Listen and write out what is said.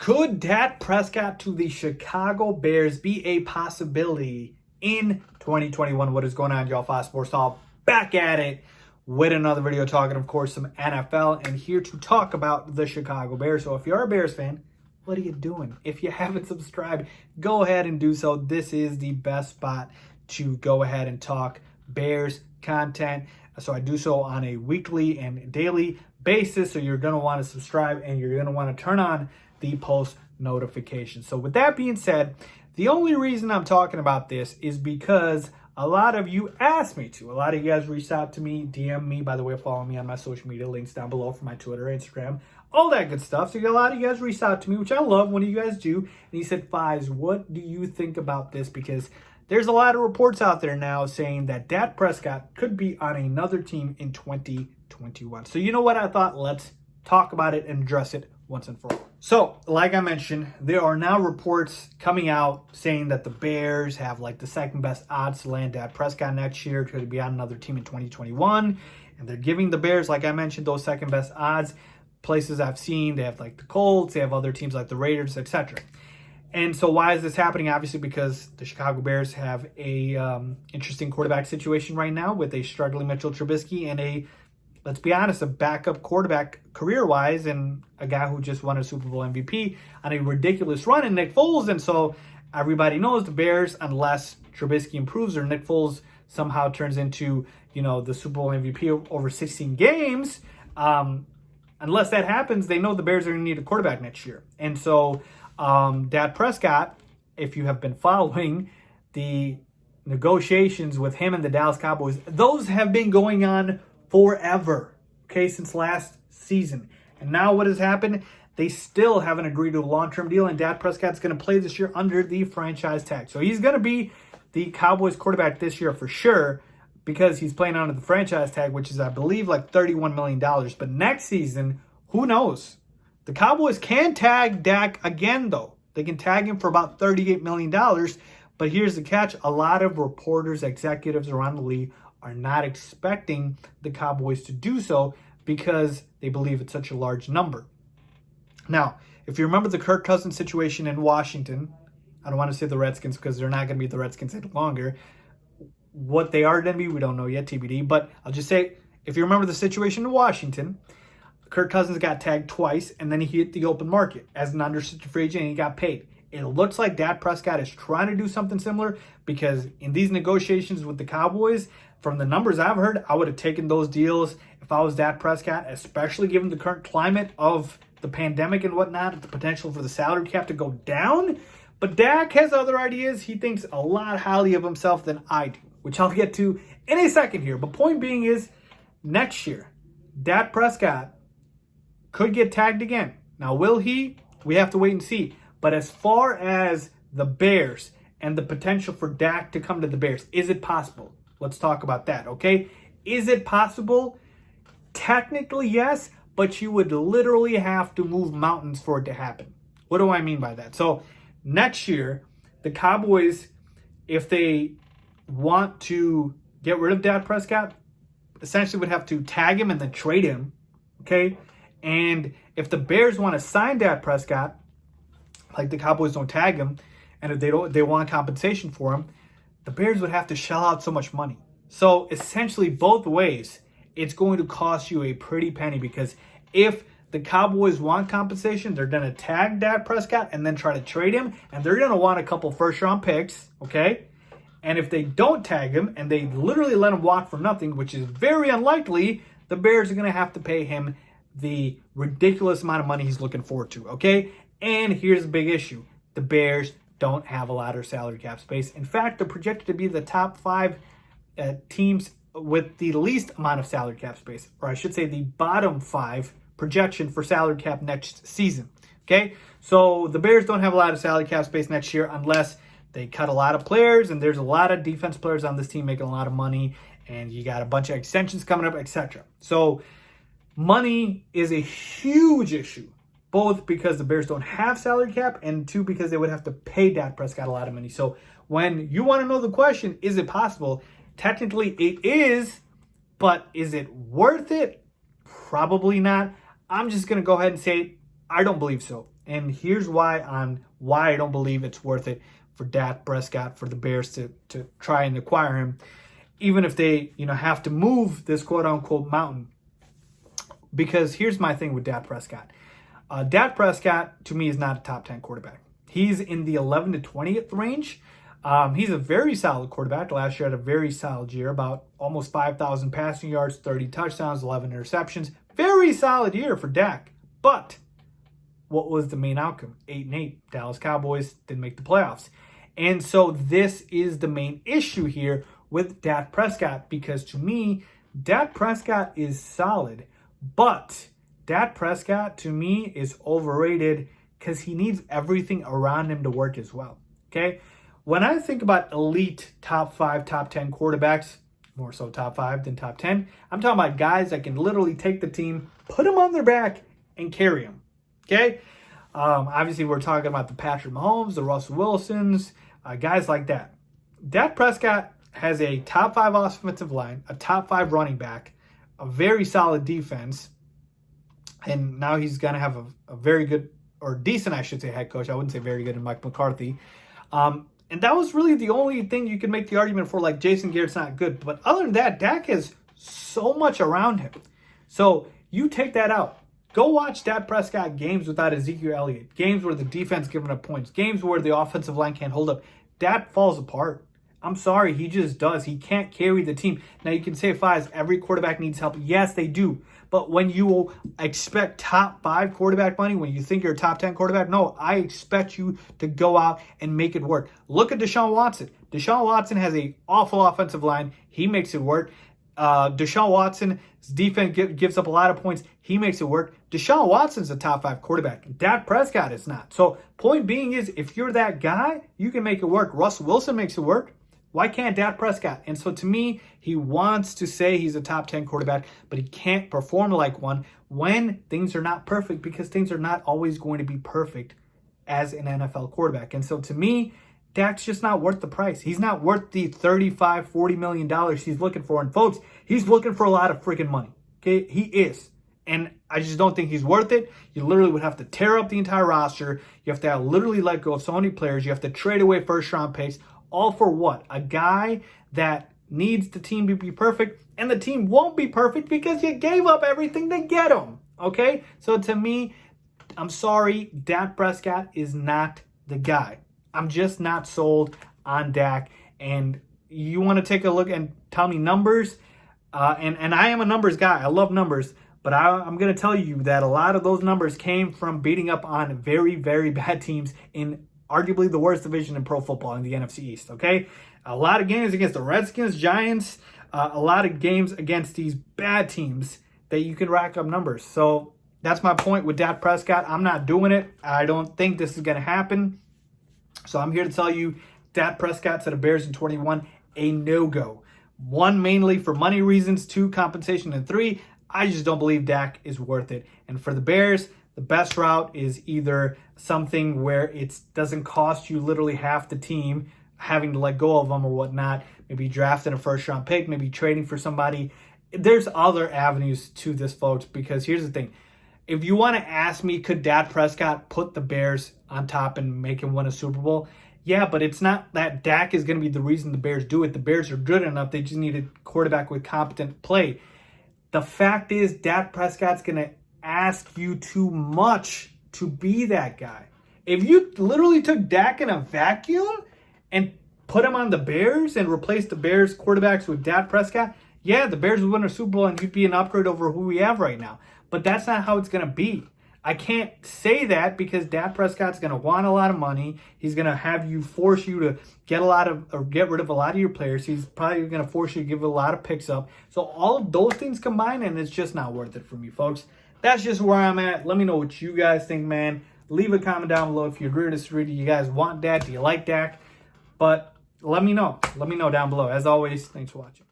Could Dak Prescott to the Chicago Bears be a possibility in 2021? What is going on, y'all? FaizSportsTalk back at it with another video talking, of course, some NFL, and here to talk about the Chicago Bears. So if you're a Bears fan, what are you doing? If you haven't subscribed, go ahead and do so. This is the best spot to go ahead and talk Bears content. So I do so on a weekly and daily basis. So you're going to want to subscribe and you're going to want to turn on the post notifications. So with that being said, the only reason I'm talking about this is because a lot of you asked me to. A lot of you guys reached out to me, DM me. By the way, follow me on my social media, links down below for my Twitter, Instagram, all that good stuff. So a lot of you guys reached out to me, which I love when you guys do. And he said, Faiz, what do you think about this? Because there's a lot of reports out there now saying that Dak Prescott could be on another team in 2021. So you know what? I thought, let's talk about it and address it once and for all. So, like I mentioned, there are now reports coming out saying that the Bears have like the second best odds to land Dak Prescott next year to be on another team in 2021. And they're giving the Bears, like I mentioned, those second best odds. Places I've seen, they have like the Colts, they have other teams like the Raiders, etc. And so why is this happening? Obviously because the Chicago Bears have a interesting quarterback situation right now with a struggling Mitchell Trubisky and a, let's be honest, a backup quarterback career-wise and a guy who just won a Super Bowl MVP on a ridiculous run in Nick Foles. And so everybody knows the Bears, unless Trubisky improves or Nick Foles somehow turns into, the Super Bowl MVP over 16 games, unless that happens, they know the Bears are going to need a quarterback next year. And so Dak Prescott, if you have been following the negotiations with him and the Dallas Cowboys, those have been going on forever, okay, since last season. And now what has happened? They still haven't agreed to a long-term deal, and Dak Prescott's going to play this year under the franchise tag. So he's going to be the Cowboys quarterback this year for sure because he's playing under the franchise tag, which is, I believe, like $31 million. But next season, who knows? The Cowboys can tag Dak again, though. They can tag him for about $38 million. But here's the catch. A lot of reporters, executives around the league are not expecting the Cowboys to do so because they believe it's such a large number. Now, if you remember the Kirk Cousins situation in Washington, I don't want to say the Redskins because they're not going to be the Redskins any longer. What they are going to be, we don't know yet, TBD. But I'll just say, if you remember the situation in Washington, Kirk Cousins got tagged twice, and then he hit the open market as an unrestricted free agent, and he got paid. It looks like Dak Prescott is trying to do something similar because in these negotiations with the Cowboys, from the numbers I've heard, I would have taken those deals if I was Dak Prescott, especially given the current climate of the pandemic and whatnot, the potential for the salary cap to go down. But Dak has other ideas. He thinks a lot highly of himself than I do, which I'll get to in a second here. But point being is, next year, Dak Prescott could get tagged again. Now, will he? We have to wait and see. But as far as the Bears and the potential for Dak to come to the Bears, is it possible? Let's talk about that, okay? Is it possible? Technically, yes, but you would literally have to move mountains for it to happen. What do I mean by that? So next year, the Cowboys, if they want to get rid of Dak Prescott, essentially would have to tag him and then trade him, okay? And if the Bears want to sign Dak Prescott, like the Cowboys don't tag him, and if they want compensation for him, the Bears would have to shell out so much money. So essentially, both ways, it's going to cost you a pretty penny because if the Cowboys want compensation, they're going to tag Dak Prescott and then try to trade him, and they're going to want a couple first-round picks, okay? And if they don't tag him and they literally let him walk for nothing, which is very unlikely, the Bears are going to have to pay him the ridiculous amount of money he's looking forward to, okay? And here's the big issue. The Bears don't have a lot of salary cap space. In fact, they're projected to be the top 5 teams with the least amount of salary cap space, or I should say the bottom 5 projection for salary cap next season, okay? So the Bears don't have a lot of salary cap space next year unless they cut a lot of players, and there's a lot of defense players on this team making a lot of money, and you got a bunch of extensions coming up, etc. So money is a huge issue, both because the Bears don't have salary cap, and 2, because they would have to pay Dak Prescott a lot of money. So when you want to know the question, is it possible? Technically, it is, but is it worth it? Probably not. I'm just going to go ahead and say I don't believe so. And here's why I don't believe it's worth it for Dak Prescott, for the Bears to try and acquire him, even if they, have to move this quote-unquote mountain. Because here's my thing with Dak Prescott. Dak Prescott, to me, is not a top 10 quarterback. He's in the 11 to 20th range. He's a very solid quarterback. Last year had a very solid year, about almost 5,000 passing yards, 30 touchdowns, 11 interceptions. Very solid year for Dak. But what was the main outcome? 8-8. Dallas Cowboys didn't make the playoffs. And so this is the main issue here with Dak Prescott, because to me, Dak Prescott is solid, but Dak Prescott, to me, is overrated because he needs everything around him to work as well, okay? When I think about elite top 5, top 10 quarterbacks, more so top 5 than top 10, I'm talking about guys that can literally take the team, put them on their back, and carry them, okay? Obviously, we're talking about the Patrick Mahomes, the Russell Wilsons, guys like that. Dak Prescott has a top 5 offensive line, a top 5 running back, a very solid defense, and now he's going to have a very good, or decent, I should say, head coach. I wouldn't say very good in Mike McCarthy. And that was really the only thing you could make the argument for, like, Jason Garrett's not good. But other than that, Dak has so much around him. So you take that out. Go watch Dak Prescott games without Ezekiel Elliott, games where the defense giving up points, games where the offensive line can't hold up. Dak falls apart. I'm sorry, he just does. He can't carry the team. Now, you can say, Faiz, every quarterback needs help. Yes, they do. But when you expect top 5 quarterback money, when you think you're a top 10 quarterback, no, I expect you to go out and make it work. Look at Deshaun Watson. Deshaun Watson has an awful offensive line. He makes it work. Deshaun Watson's defense gives up a lot of points. He makes it work. Deshaun Watson's a top 5 quarterback. Dak Prescott is not. So point being is, if you're that guy, you can make it work. Russell Wilson makes it work. Why can't Dak Prescott? And so to me, he wants to say he's a top 10 quarterback, but he can't perform like one when things are not perfect, because things are not always going to be perfect as an NFL quarterback. And so to me, Dak's just not worth the price. He's not worth the $35, $40 million he's looking for. And folks, he's looking for a lot of freaking money. Okay, he is. And I just don't think he's worth it. You literally would have to tear up the entire roster. You have to literally let go of so many players. You have to trade away first-round picks. All for what? A guy that needs the team to be perfect, and the team won't be perfect because you gave up everything to get him. Okay? So to me, I'm sorry, Dak Prescott is not the guy. I'm just not sold on Dak. And you want to take a look and tell me numbers, and I am a numbers guy. I love numbers. But I'm going to tell you that a lot of those numbers came from beating up on very, very bad teams in arguably the worst division in pro football in the NFC East, okay? A lot of games against the Redskins, Giants, a lot of games against these bad teams that you can rack up numbers. So that's my point with Dak Prescott. I'm not doing it. I don't think this is going to happen. So I'm here to tell you, Dak Prescott to the Bears in 21, a no-go. 1, mainly for money reasons. 2, compensation. And 3, I just don't believe Dak is worth it. And for the Bears, the best route is either something where it doesn't cost you literally half the team, having to let go of them or whatnot. Maybe drafting a first-round pick, maybe trading for somebody. There's other avenues to this, folks, because here's the thing. If you want to ask me, could Dak Prescott put the Bears on top and make him win a Super Bowl? Yeah, but it's not that Dak is going to be the reason the Bears do it. The Bears are good enough. They just need a quarterback with competent play. The fact is, Dak Prescott's going to ask you too much to be that guy. If you literally took Dak in a vacuum and put him on the Bears and replaced the Bears quarterbacks with Dak Prescott, yeah, the Bears would win a Super Bowl and you'd be an upgrade over who we have right now. But that's not how it's going to be. I can't say that because Dak Prescott's going to want a lot of money. He's going to force you to get rid of a lot of your players. He's probably going to force you to give a lot of picks up. So all of those things combined, and it's just not worth it for me, folks. That's just where I'm at. Let me know what you guys think, man. Leave a comment down below if you agree or disagree. Do you guys want Dak? Do you like Dak? But let me know. Let me know down below. As always, thanks for watching.